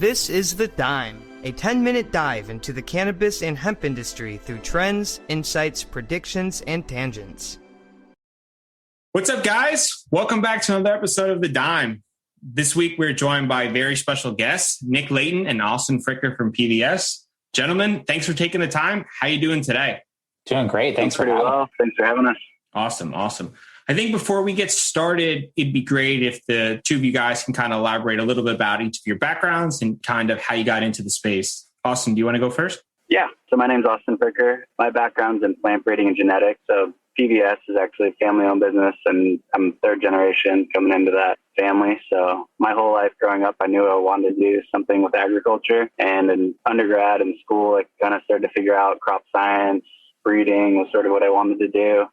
This is The Dime, a 10-minute dive into the cannabis and hemp industry through trends, insights, predictions, and tangents. What's up, guys? Welcome back to another episode of The Dime. This week, we're joined by very special guests, Nick Layton and Austin Fricker from PVS. Gentlemen, thanks for taking the time. How you doing today? Doing great. Thanks for having us. Thanks for having us. Awesome. I think before we get started, it'd be great if the two of you guys can kind of elaborate a little bit about each of your backgrounds and kind of how you got into the space. Austin, do you want to go first? Yeah. So my name's Austin Fricker. My background's in plant breeding and genetics. So PVS is actually a family-owned business, and I'm third generation coming into that family. So my whole life growing up, I knew I wanted to do something with agriculture. And in undergrad and school, I kind of started to figure out crop science, breeding was sort of what I wanted to do.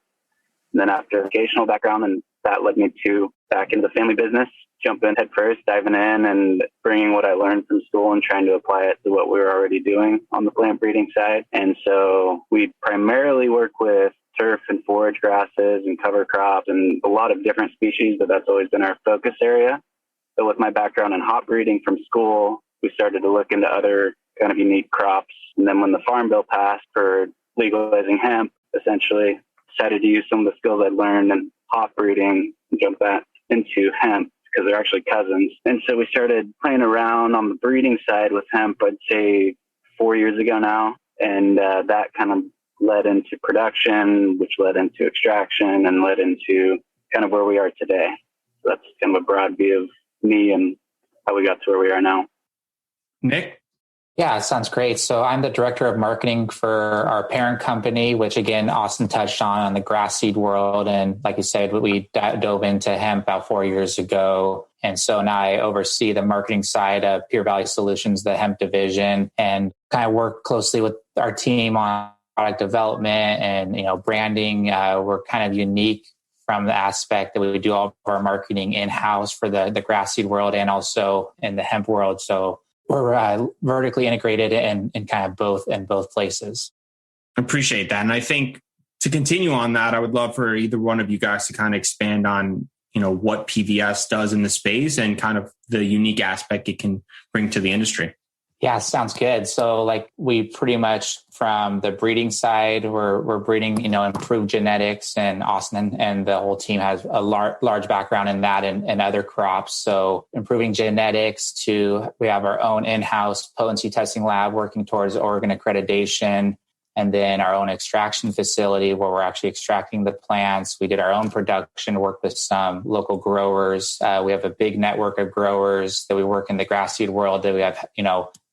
And then after vocational background, and that led me to back into the family business, jumping head first, diving in and bringing what I learned from school and trying to apply it to what we were already doing on the plant breeding side. And so we primarily work with turf and forage grasses and cover crops and a lot of different species, but that's always been our focus area. So with my background in hop breeding from school, we started to look into other kind of unique crops. And then when the Farm Bill passed for legalizing hemp, essentially decided to use some of the skills I learned in hop breeding and jump that into hemp because they're actually cousins. And so we started playing around on the breeding side with hemp, I'd say 4 years ago now. And that kind of led into production, which led into extraction and led into kind of where we are today. So that's kind of a broad view of me and how we got to where we are now. Nick? Yeah, sounds great. So I'm the director of marketing for our parent company, which again, Austin touched on the grass seed world. And like you said, we dove into hemp about 4 years ago. And so now I oversee the marketing side of Pure Valley Solutions, the hemp division, and kind of work closely with our team on product development and, branding. We're kind of unique from the aspect that we do all of our marketing in-house for the grass seed world and also in the hemp world. So we're vertically integrated in kind of both places. I appreciate that. And I think to continue on that, I would love for either one of you guys to kind of expand on, what PVS does in the space and kind of the unique aspect it can bring to the industry. Yeah, sounds good. So we pretty much from the breeding side, we're breeding, improved genetics, and Austin and the whole team has a large background in that and other crops. So improving genetics we have our own in-house potency testing lab working towards Oregon accreditation, and then our own extraction facility where we're actually extracting the plants. We did our own production, work with some local growers. We have a big network of growers that we work in the grass seed world that we have,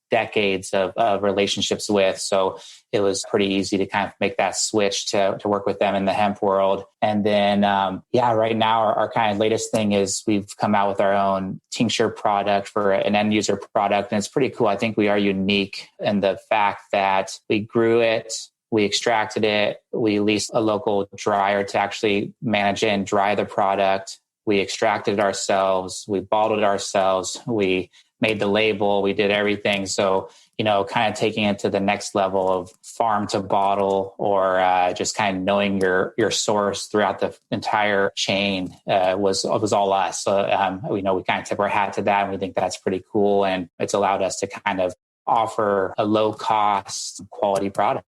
decades of relationships with. So it was pretty easy to kind of make that switch to work with them in the hemp world. And then, right now our kind of latest thing is we've come out with our own tincture product for an end user product. And it's pretty cool. I think we are unique in the fact that we grew it, we extracted it, we leased a local dryer to actually manage it and dry the product. We extracted it ourselves, we bottled it ourselves, we made the label, we did everything. So, kind of taking it to the next level of farm to bottle or just kind of knowing your source throughout the entire chain was all us. So, we kind of tip our hat to that, and we think that's pretty cool. And it's allowed us to kind of offer a low cost quality product.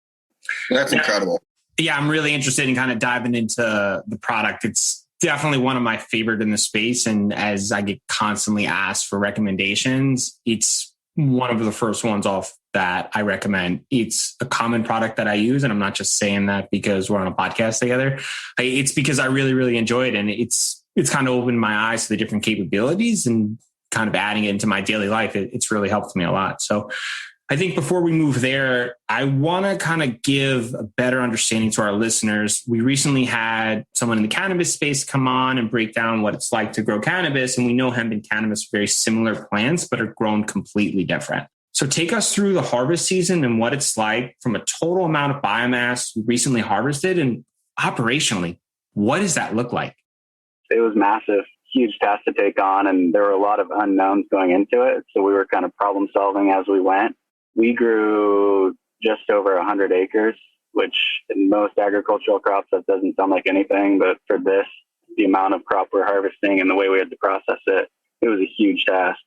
That's incredible. Yeah, I'm really interested in kind of diving into the product. It's definitely one of my favorite in the space. And as I get constantly asked for recommendations, it's one of the first ones off that I recommend. It's a common product that I use. And I'm not just saying that because we're on a podcast together. It's because I really, really enjoy it. And it's kind of opened my eyes to the different capabilities and kind of adding it into my daily life. It's really helped me a lot. So I think before we move there, I want to kind of give a better understanding to our listeners. We recently had someone in the cannabis space come on and break down what it's like to grow cannabis. And we know hemp and cannabis are very similar plants, but are grown completely different. So take us through the harvest season and what it's like from a total amount of biomass we recently harvested, and operationally, what does that look like? It was massive, huge task to take on. And there were a lot of unknowns going into it. So we were kind of problem solving as we went. We grew just over 100 acres, which in most agricultural crops, that doesn't sound like anything. But for this, the amount of crop we're harvesting and the way we had to process it, it was a huge task.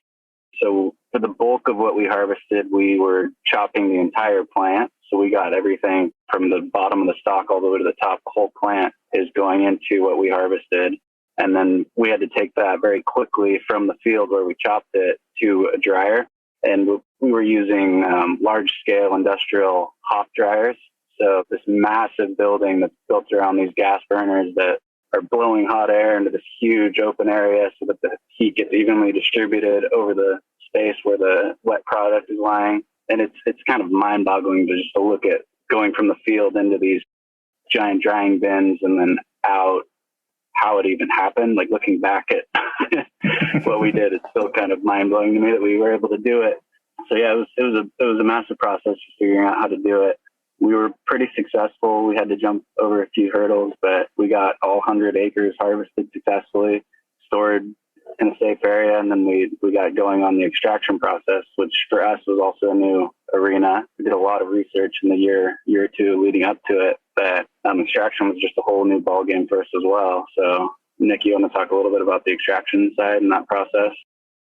So for the bulk of what we harvested, we were chopping the entire plant. So we got everything from the bottom of the stalk all the way to the top. The whole plant is going into what we harvested. And then we had to take that very quickly from the field where we chopped it to a dryer. And we were using large-scale industrial hop dryers. So this massive building that's built around these gas burners that are blowing hot air into this huge open area so that the heat gets evenly distributed over the space where the wet product is lying. And it's kind of mind-boggling to just to look at going from the field into these giant drying bins and then out, how it even happened. Like looking back at what we did, it's still kind of mind-blowing to me that we were able to do it. So yeah, it was a massive process just figuring out how to do it. We were pretty successful. We had to jump over a few hurdles, but we got all 100 acres harvested successfully, stored in a safe area, and then we got going on the extraction process, which for us was also a new arena. We did a lot of research in the year or two leading up to it, but extraction was just a whole new ballgame for us as well. So Nick, you want to talk a little bit about the extraction side and that process?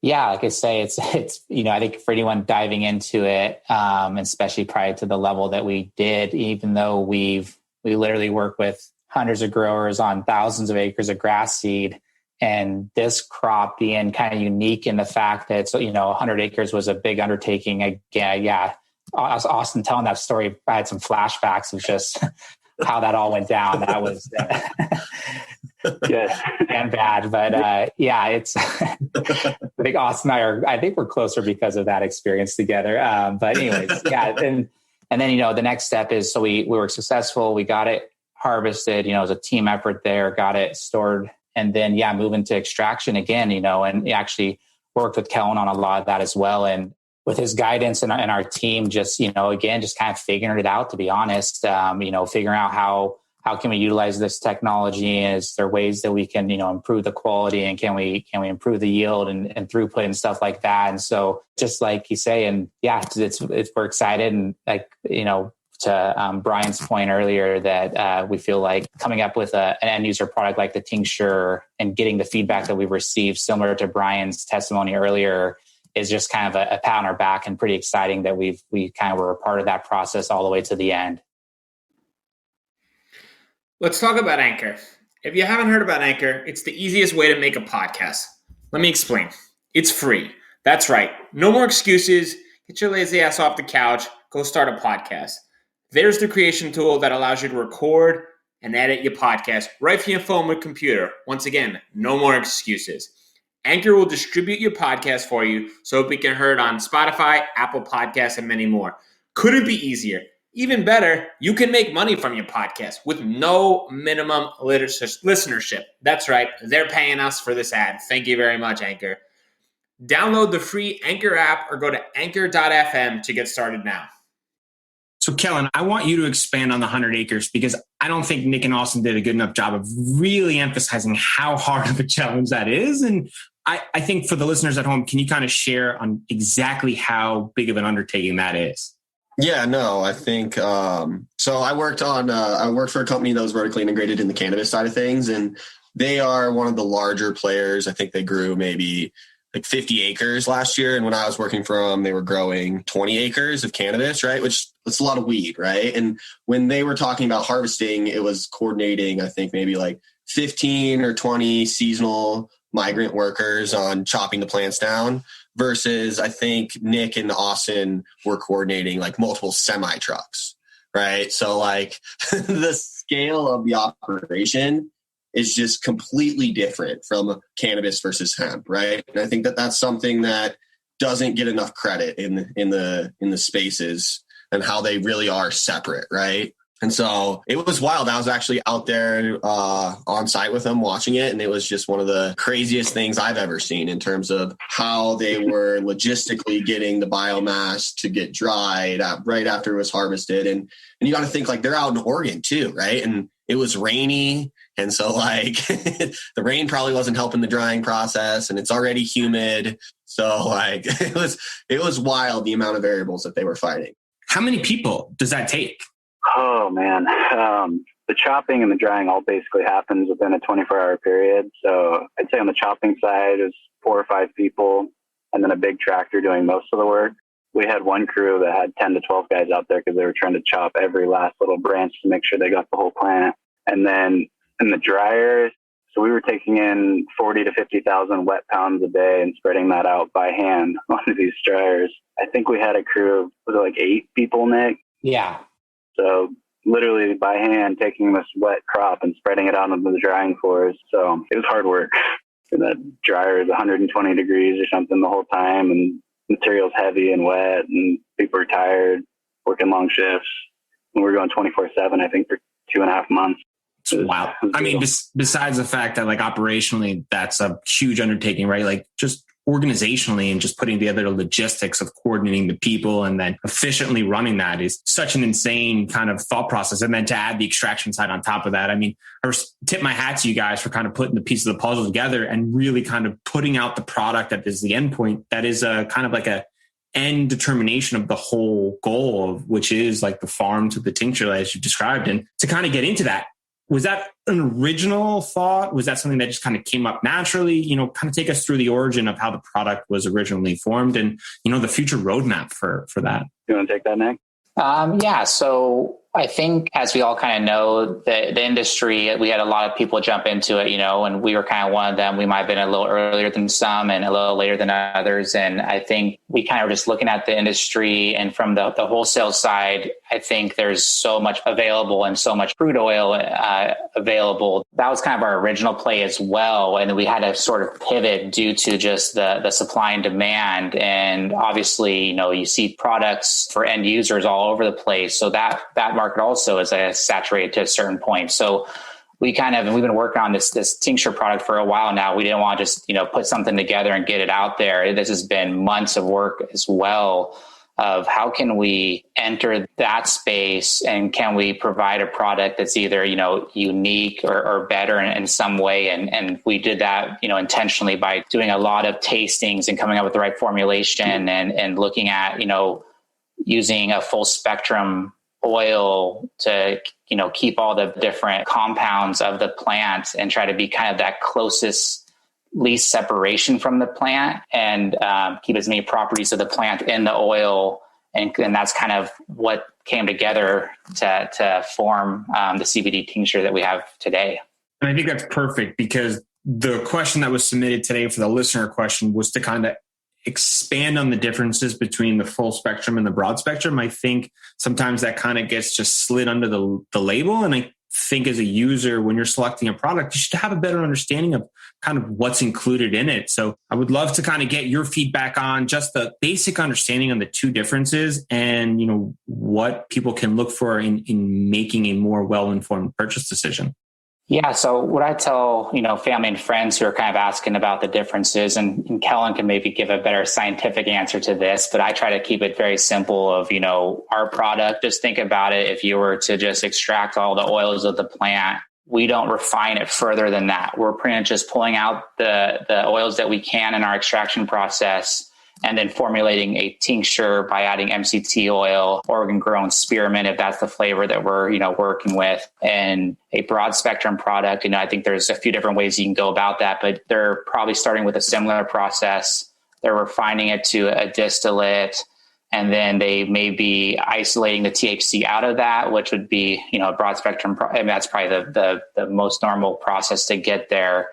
Yeah, like I say, it's I think for anyone diving into it, especially prior to the level that we did, even though we literally work with hundreds of growers on thousands of acres of grass seed, and this crop being kind of unique in the fact that 100 acres was a big undertaking. Again, yeah, Austin telling that story, I had some flashbacks of just how that all went down. That was good and bad, but yeah, it's. I think Austin and I think we're closer because of that experience together. But anyways, yeah, and then the next step is, so we were successful. We got it harvested. It was a team effort there. Got it stored, and then move into extraction again. And actually worked with Kellan on a lot of that as well, and with his guidance and our team, just again, just kind of figuring it out. To be honest, figuring out how can we utilize this technology? Is there ways that we can, improve the quality, and can we improve the yield and throughput and stuff like that? And so just like you say, and yeah, we're excited. And to Brian's point earlier that we feel like coming up with an end user product like the tincture and getting the feedback that we've received, similar to Brian's testimony earlier, is just kind of a pat on our back, and pretty exciting that we kind of were a part of that process all the way to the end. Let's talk about Anchor. If you haven't heard about Anchor, it's the easiest way to make a podcast. Let me explain. It's free. That's right. No more excuses. Get your lazy ass off the couch. Go start a podcast. There's the creation tool that allows you to record and edit your podcast right from your phone or computer. Once again, no more excuses. Anchor will distribute your podcast for you so it can be heard on Spotify, Apple Podcasts, and many more. Couldn't be easier. Even better, you can make money from your podcast with no minimum listenership. That's right. They're paying us for this ad. Thank you very much, Anchor. Download the free Anchor app or go to anchor.fm to get started now. So Kellan, I want you to expand on the 100 acres, because I don't think Nick and Austin did a good enough job of really emphasizing how hard of a challenge that is. And I think for the listeners at home, can you kind of share on exactly how big of an undertaking that is? Yeah, no, I think, so I worked for a company that was vertically integrated in the cannabis side of things, and they are one of the larger players. I think they grew maybe like 50 acres last year. And when I was working for them, they were growing 20 acres of cannabis, right? Which it's a lot of weed, right? And when they were talking about harvesting, it was coordinating, I think maybe like 15 or 20 seasonal migrant workers on chopping the plants down, versus I think Nick and Austin were coordinating like multiple semi trucks, right? So like the scale of the operation is just completely different from cannabis versus hemp, right? And I think that that's something that doesn't get enough credit in the spaces, and how they really are separate, right? And so it was wild. I was actually out there on site with them watching it, and it was just one of the craziest things I've ever seen in terms of how they were logistically getting the biomass to get dried right after it was harvested. And you got to think, like, they're out in Oregon too, right? And it was rainy. And so like the rain probably wasn't helping the drying process, and it's already humid. So like it was wild, the amount of variables that they were fighting. How many people does that take? Oh man. The chopping and the drying all basically happens within a 24-hour period. So I'd say on the chopping side is 4 or 5 people. And and then a big tractor doing most of the work. We had one crew that had 10 to 12 guys out there because they were trying to chop every last little branch to make sure they got the whole plant. And then in the dryers, so we were taking in 40 to 50,000 wet pounds a day and spreading that out by hand onto these dryers. I think we had a crew of, was it like 8 people, Nick? Yeah. So literally by hand taking this wet crop and spreading it out onto the drying floors. So it was hard work. And that dryer is 120 degrees or something the whole time, and material's heavy and wet, and people are tired, working long shifts. And we're going 24/7, I think, for 2.5 months. Wow. I mean, besides the fact that like operationally, that's a huge undertaking, right? Like just organizationally and just putting together the logistics of coordinating the people and then efficiently running that is such an insane kind of thought process. And then to add the extraction side on top of that, I mean, I tip my hat to you guys for kind of putting the pieces of the puzzle together and really kind of putting out the product that is the end point. That is a kind of like a end determination of the whole goal of which is like the farm to the tincture as you described. And to kind of get into that, was that an original thought? Was that something that just kind of came up naturally? You know, kind of take us through the origin of how the product was originally formed and, you know, the future roadmap for that. You want to take that, Nick? Yeah. So I think as we all kind of know, the industry, we had a lot of people jump into it, you know, and we were kind of one of them. We might have been a little earlier than some and a little later than others. And I think we kind of were just looking at the industry, and from the wholesale side, I think there's so much available and so much crude oil available. That was kind of our original play as well. And we had to sort of pivot due to just the supply and demand. And obviously, you know, you see products for end users all over the place. So that market also is saturated to a certain point. So we've been working on this tincture product for a while now. We didn't want to just, you know, put something together and get it out there. This has been months of work as well of how can we enter that space and can we provide a product that's either, you know, unique or better in some way. And we did that, you know, intentionally by doing a lot of tastings and coming up with the right formulation and looking at, you know, using a full spectrum oil to, you know, keep all the different compounds of the plant and try to be kind of that least separation from the plant and keep as many properties of the plant in the oil. And that's kind of what came together to form the CBD tincture that we have today. And I think that's perfect because the question that was submitted today for the listener question was to kind of expand on the differences between the full spectrum and the broad spectrum. I think sometimes that kind of gets just slid under the label. And I think as a user, when you're selecting a product, you should have a better understanding of kind of what's included in it. So I would love to kind of get your feedback on just the basic understanding of the two differences and, you know, what people can look for in making a more well-informed purchase decision. Yeah. So what I tell, you know, family and friends who are kind of asking about the differences, and Kellan can maybe give a better scientific answer to this, but I try to keep it very simple of, you know, our product, just think about it. If you were to just extract all the oils of the plant, we don't refine it further than that. We're pretty much just pulling out the oils that we can in our extraction process and then formulating a tincture by adding MCT oil, Oregon grown spearmint, if that's the flavor that we're, you know, working with, and a broad spectrum product. You know, I think there's a few different ways you can go about that, but they're probably starting with a similar process. They're refining it to a distillate, and then they may be isolating the THC out of that, which would be, you know, a broad spectrum. And that's probably the most normal process to get there.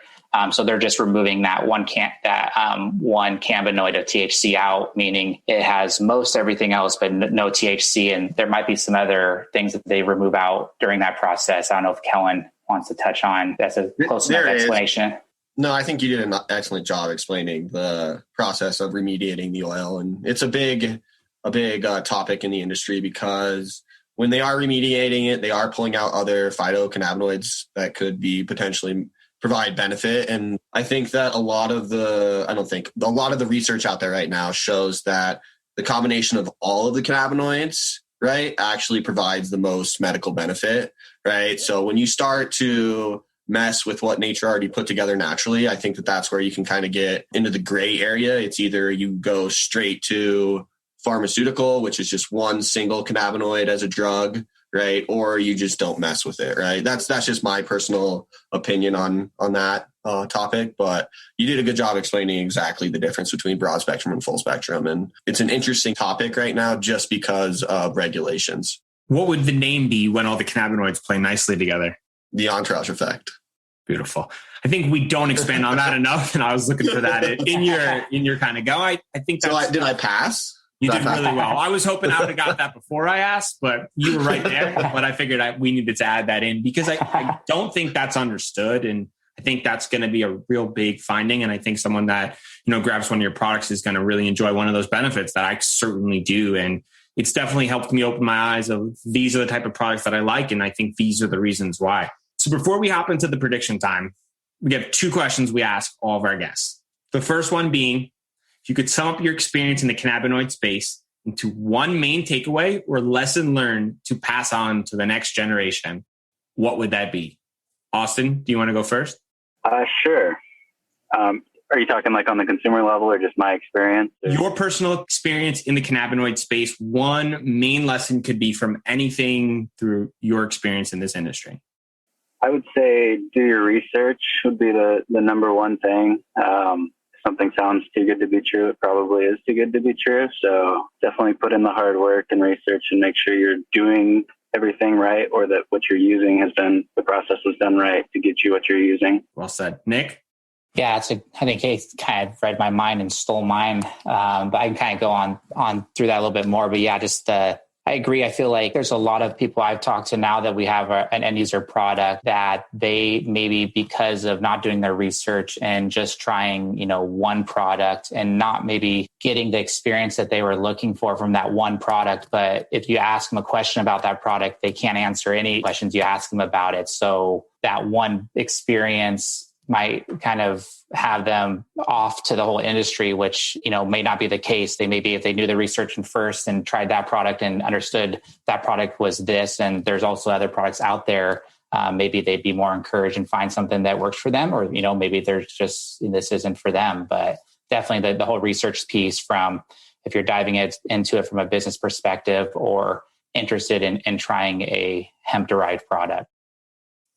So they're just removing that one cannabinoid of THC out, meaning it has most everything else, but no THC. And there might be some other things that they remove out during that process. I don't know if Kellan wants to touch on. That's a close enough explanation. No, I think you did an excellent job explaining the process of remediating the oil. And it's a big topic in the industry because when they are remediating it, they are pulling out other phytocannabinoids that could be potentially provide benefit. And I think that a lot of the research out there right now shows that the combination of all of the cannabinoids, right, actually provides the most medical benefit, right? So when you start to mess with what nature already put together naturally, I think that that's where you can kind of get into the gray area. It's either you go straight to pharmaceutical, which is just one single cannabinoid as a drug, right? Or you just don't mess with it, right? That's just my personal opinion on that topic. But you did a good job explaining exactly the difference between broad spectrum and full spectrum. And it's an interesting topic right now just because of regulations. What would the name be when all the cannabinoids play nicely together? The Entourage effect. Beautiful. I think we don't expand on that enough. And I was looking for that in your kind of go. I think that's... So did I pass? You did really well. I was hoping I would have got that before I asked, but you were right there. But I figured we needed to add that in because I don't think that's understood. And I think that's going to be a real big finding. And I think someone that, grabs one of your products is going to really enjoy one of those benefits that I certainly do. And it's definitely helped me open my eyes of these are the type of products that I like. And I think these are the reasons why. So before we hop into the prediction time, we have 2 questions we ask all of our guests. The first one being, if you could sum up your experience in the cannabinoid space into one main takeaway or lesson learned to pass on to the next generation, what would that be? Austin, do you want to go first? Sure. Are you talking like on the consumer level or just my experience? Your personal experience in the cannabinoid space, one main lesson could be from anything through your experience in this industry. I would say do your research would be the number one thing. If something sounds too good to be true, it probably is too good to be true. So definitely put in the hard work and research and make sure you're doing everything right, or that what you're using the process was done right to get you what you're using. Well said. Nick? Yeah, I think he kind of read my mind and stole mine. But I can kind of go on through that a little bit more. But yeah, I agree. I feel like there's a lot of people I've talked to now that we have an end user product that they maybe because of not doing their research and just trying, one product and not maybe getting the experience that they were looking for from that one product. But if you ask them a question about that product, they can't answer any questions you ask them about it. So that one experience might kind of have them off to the whole industry, which, may not be the case. They maybe, if they knew the research first and tried that product and understood that product was this, and there's also other products out there, maybe they'd be more encouraged and find something that works for them, or, maybe there's just, this isn't for them. But definitely the whole research piece from, if you're diving into it from a business perspective or interested in trying a hemp-derived product.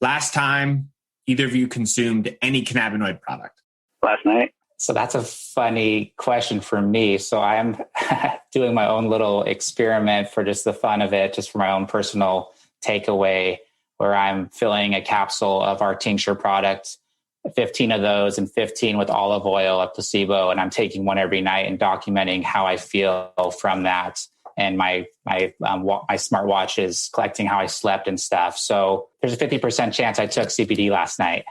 Last time either of you consumed any cannabinoid product? Last night. So that's a funny question for me. So I'm doing my own little experiment for just the fun of it, just for my own personal takeaway, where I'm filling a capsule of our tincture product, 15 of those and 15 with olive oil, a placebo. And I'm taking one every night and documenting how I feel from that. And my smartwatch is collecting how I slept and stuff. So there's a 50% chance I took CBD last night.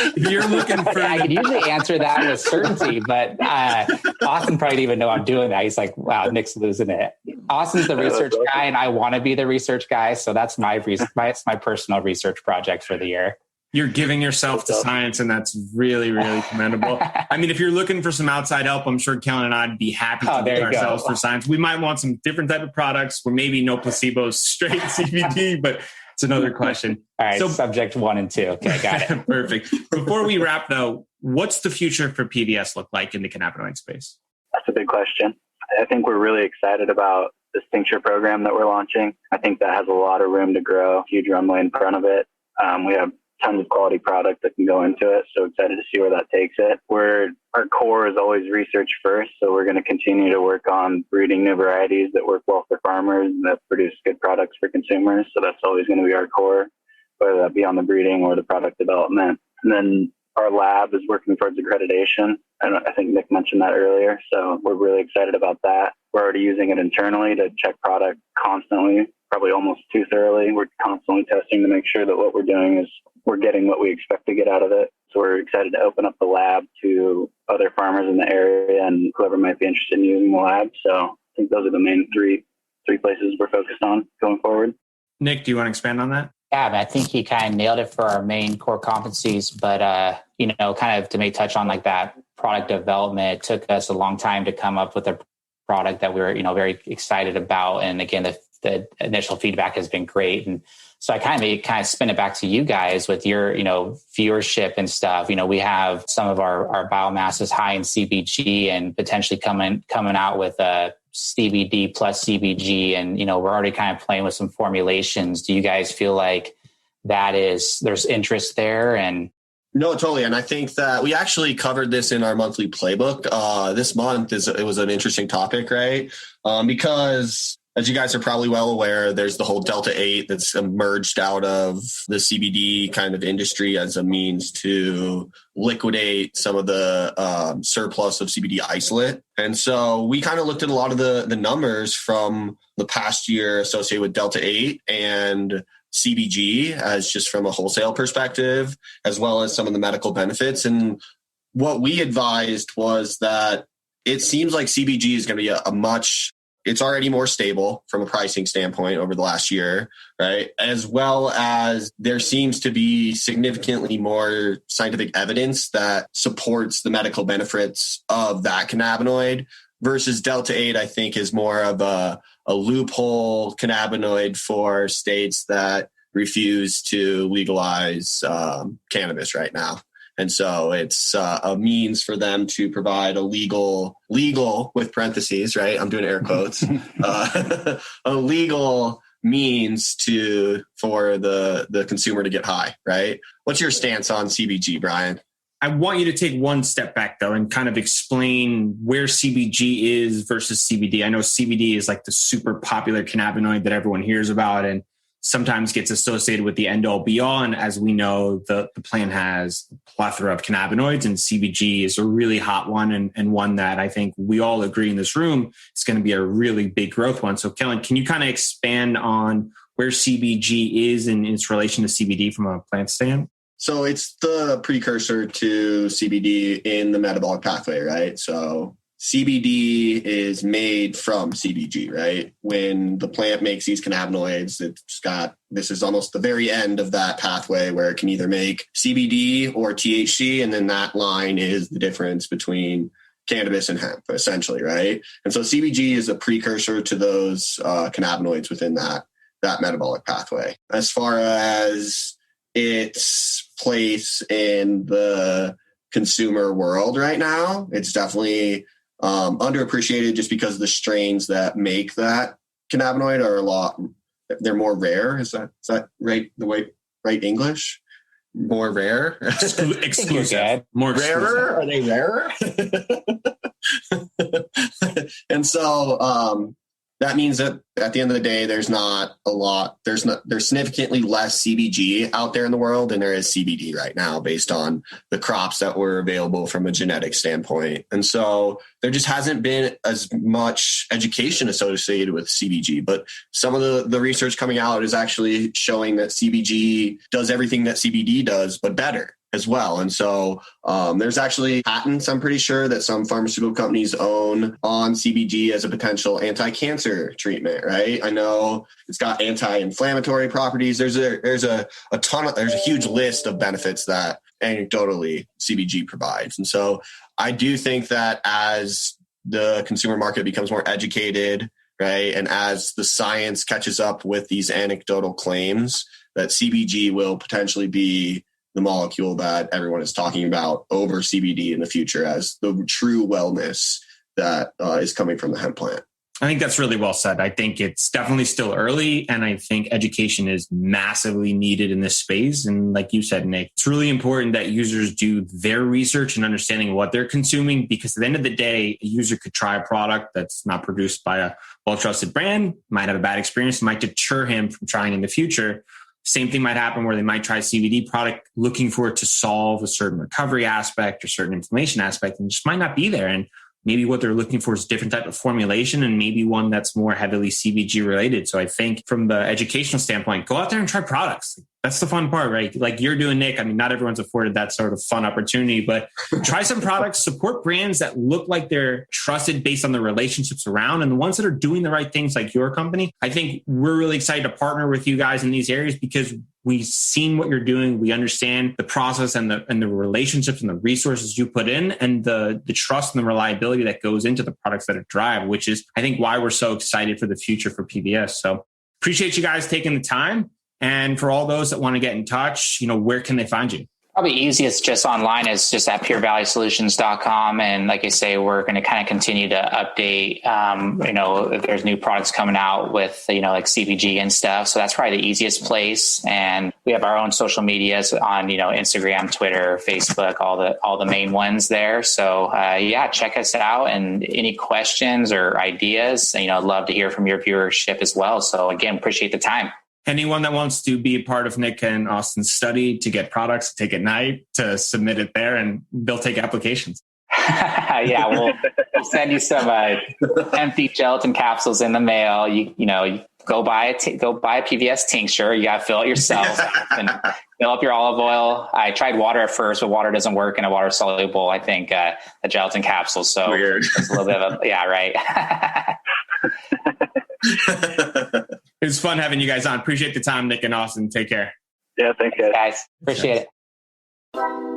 If you're looking for... I could usually answer that with certainty, but Austin probably didn't even know I'm doing that. He's like, wow, Nick's losing it. Austin's the research guy and I want to be the research guy. So that's my personal research project for the year. You're giving yourself to science, and that's really, really commendable. I mean, if you're looking for some outside help, I'm sure Kellan and I'd be happy to give ourselves for science. We might want some different type of products where maybe no placebos, straight CBD, but it's another question. All right, so, subject 1 and 2. Okay, got it. Perfect. Before we wrap, though, what's the future for PBS look like in the cannabinoid space? That's a big question. I think we're really excited about this tincture program that we're launching. I think that has a lot of room to grow, huge runway in front of it. We have tons of quality product that can go into it. So excited to see where that takes it. Our core is always research first. So we're going to continue to work on breeding new varieties that work well for farmers and that produce good products for consumers. So that's always going to be our core, whether that be on the breeding or the product development. And then our lab is working towards accreditation. I think Nick mentioned that earlier. So we're really excited about that. We're already using it internally to check product constantly, probably almost too thoroughly. We're constantly testing to make sure that what we're doing is we're getting what we expect to get out of it. So we're excited to open up the lab to other farmers in the area and whoever might be interested in using the lab. So I think those are the main three places we're focused on going forward. Nick, do you want to expand on that? Yeah, I think he kind of nailed it for our main core competencies, but, kind of to make touch on like that product development, it took us a long time to come up with a product that we were, very excited about. And again, the initial feedback has been great. And so I kind of spin it back to you guys with your, viewership and stuff. We have some of our biomass is high in CBG and potentially coming out with CBD plus CBG, and, we're already kind of playing with some formulations. Do you guys feel like there's interest there? And no, totally. And I think that we actually covered this in our monthly playbook. This month it was an interesting topic, right? Because as you guys are probably well aware, there's the whole Delta 8 that's emerged out of the CBD kind of industry as a means to liquidate some of the surplus of CBD isolate. And so we kind of looked at a lot of the numbers from the past year associated with Delta 8 and CBG as just from a wholesale perspective, as well as some of the medical benefits. And what we advised was that it seems like CBG is going to be it's already more stable from a pricing standpoint over the last year, right? As well as there seems to be significantly more scientific evidence that supports the medical benefits of that cannabinoid versus Delta 8, I think, is more of a loophole cannabinoid for states that refuse to legalize cannabis right now. And so it's a means for them to provide a legal with parentheses, right? I'm doing air quotes, a legal means for the consumer to get high, right? What's your stance on CBG, Bryan? I want you to take one step back, though, and kind of explain where CBG is versus CBD. I know CBD is like the super popular cannabinoid that everyone hears about and sometimes gets associated with the end-all be-all. And as we know, the plant has a plethora of cannabinoids, and CBG is a really hot one and one that I think we all agree in this room is going to be a really big growth one. So, Kellan, can you kind of expand on where CBG is in its relation to CBD from a plant stand? So it's the precursor to CBD in the metabolic pathway, right? So CBD is made from CBG, right? When the plant makes these cannabinoids, this is almost the very end of that pathway where it can either make CBD or THC. And then that line is the difference between cannabis and hemp, essentially, right? And so CBG is a precursor to those cannabinoids within that metabolic pathway. As far as its place in the consumer world right now, it's definitely underappreciated just because the strains that make that cannabinoid they're more rare. Is that right? Right English? More rare? Exclusive. More rarer? Are they rarer? And so that means that at the end of the day, there's significantly less CBG out there in the world than there is CBD right now based on the crops that were available from a genetic standpoint. And so there just hasn't been as much education associated with CBG, but some of the research coming out is actually showing that CBG does everything that CBD does, but better as well. And so there's actually patents, I'm pretty sure, that some pharmaceutical companies own on CBD as a potential anti-cancer treatment, right? I know it's got anti-inflammatory properties. There's a huge list of benefits that anecdotally CBG provides. And so I do think that as the consumer market becomes more educated, right, and as the science catches up with these anecdotal claims, that CBG will potentially be the molecule that everyone is talking about over CBD in the future as the true wellness that is coming from the hemp plant. I think that's really well said. I think it's definitely still early, and I think education is massively needed in this space. And like you said, Nick, it's really important that users do their research and understanding what they're consuming, because at the end of the day, a user could try a product that's not produced by a well-trusted brand, might have a bad experience, might deter him from trying in the future. Same thing might happen where they might try a CBD product looking for it to solve a certain recovery aspect or certain inflammation aspect, and just might not be there. And maybe what they're looking for is a different type of formulation, and maybe one that's more heavily CBG related. So I think from the educational standpoint, go out there and try products. That's the fun part, right? Like you're doing, Nick. I mean, not everyone's afforded that sort of fun opportunity, but try some products, support brands that look like they're trusted based on the relationships around, and the ones that are doing the right things like your company. I think we're really excited to partner with you guys in these areas because we've seen what you're doing. We understand the process and the relationships and the resources you put in, and the trust and the reliability that goes into the products that it drive, which is, I think, why we're so excited for the future for PBS. So appreciate you guys taking the time. And for all those that want to get in touch, where can they find you? Probably easiest just online is just at purevalleysolutions.com. And like I say, we're going to kind of continue to update, if there's new products coming out with, like CBG and stuff. So that's probably the easiest place. And we have our own social medias on, Instagram, Twitter, Facebook, all the main ones there. So check us out, and any questions or ideas, I'd love to hear from your viewership as well. So again, appreciate the time. Anyone that wants to be a part of Nick and Austin's study to get products to take at night, to submit it there, and they'll take applications. Yeah, we'll send you some empty gelatin capsules in the mail. You go buy a PVS tincture. You got to fill it yourself and fill up your olive oil. I tried water at first, but water doesn't work in a water soluble. I think a gelatin capsule. So Weird. It's a little bit of right. It was fun having you guys on. Appreciate the time, Nick and Austin. Take care. Yeah, thanks, guys. Appreciate it.